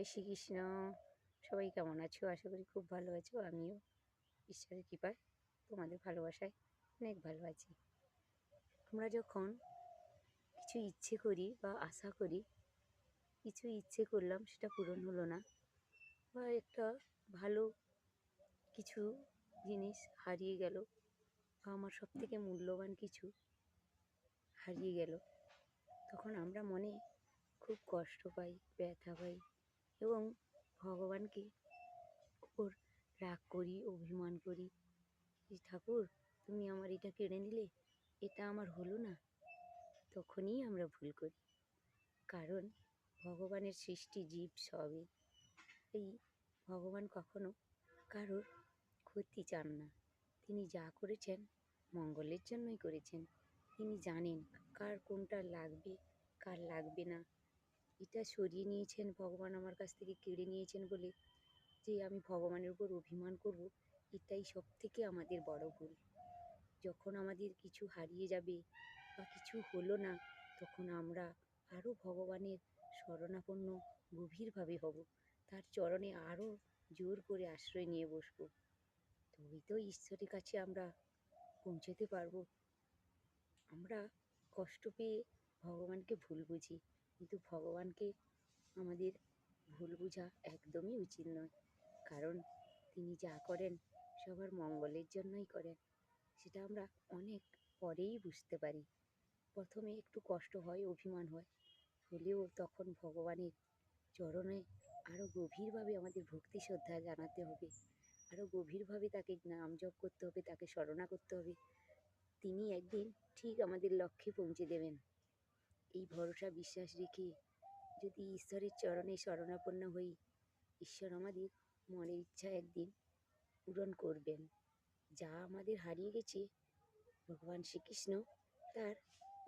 শ্রীকৃষ্ণ। সবাই কেমন আছো? আশা করি খুব ভালো আছো। আমিও ঈশ্বরের কৃপায় তোমাদের ভালোবাসায় অনেক ভালো আছি। আমরা যখন কিছু ইচ্ছে করি বা আশা করি, কিছু ইচ্ছে করলাম সেটা পূরণ হলো না, বা একটা ভালো কিছু জিনিস হারিয়ে গেল, বা আমার সবথেকে মূল্যবান কিছু হারিয়ে গেল, তখন আমরা মনে খুব কষ্ট পাই, ব্যথা পাই এবং ভগবানকে ওপর রাগ করি, অভিমান করি, যে ঠাকুর তুমি আমার এটা কেড়ে নিলে, এটা আমার হলো না। তখনই আমরা ভুল করি, কারণ ভগবানের সৃষ্টি জীব সবই। এই ভগবান কখনো কারোর ক্ষতি চান না। তিনি যা করেছেন মঙ্গলের জন্যই করেছেন। তিনি জানেন কার কোনটা লাগবে, কার লাগবে না। এটা সরিয়ে নিয়েছেন ভগবান, আমার কাছ থেকে কেড়ে নিয়েছেন বলে যে আমি ভগবানের উপর অভিমান করব, এটাই সবথেকে আমাদের বড় ভুল। যখন আমাদের কিছু হারিয়ে যাবে বা কিছু হলো না, তখন আমরা আরও ভগবানের শরণাপন্ন গভীরভাবে হব, তার চরণে আরও জোর করে আশ্রয় নিয়ে বসবো। তবেই তো ঈশ্বরের কাছে আমরা পৌঁছতে পারবো। আমরা কষ্ট পেয়ে ভগবানকে ভুল বুঝি, কিন্তু ভগবানকে আমাদের ভুল বোঝা একদমই উচিত নয়। কারণ তিনি যা করেন সবার মঙ্গলের জন্যই করেন। সেটা আমরা অনেক পরেই বুঝতে পারি। প্রথমে একটু কষ্ট হয়, অভিমান হয়, হলেও তখন ভগবানের চরণে আরও গভীরভাবে আমাদের ভক্তি শ্রদ্ধা জানাতে হবে, আরও গভীরভাবে তাকে নাম জপ করতে হবে, তাকে স্মরণা করতে হবে। তিনি একদিন ঠিক আমাদের লক্ষ্যে পৌঁছে দেবেন। এই ভরসা বিশ্বাস রেখে যদি ঈশ্বরের চরণে শরণাপন্ন হই, ঈশ্বর আমাদের মনের ইচ্ছা একদিন পূরণ করবেন। যা আমাদের হারিয়ে গেছে, ভগবান শ্রীকৃষ্ণ তার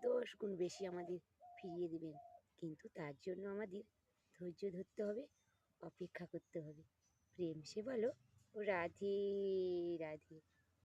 10 গুণ বেশি আমাদের ফিরিয়ে দেবেন। কিন্তু তার জন্য আমাদের ধৈর্য ধরতে হবে, অপেক্ষা করতে হবে। প্রেম সে বলো রাধে রাধে।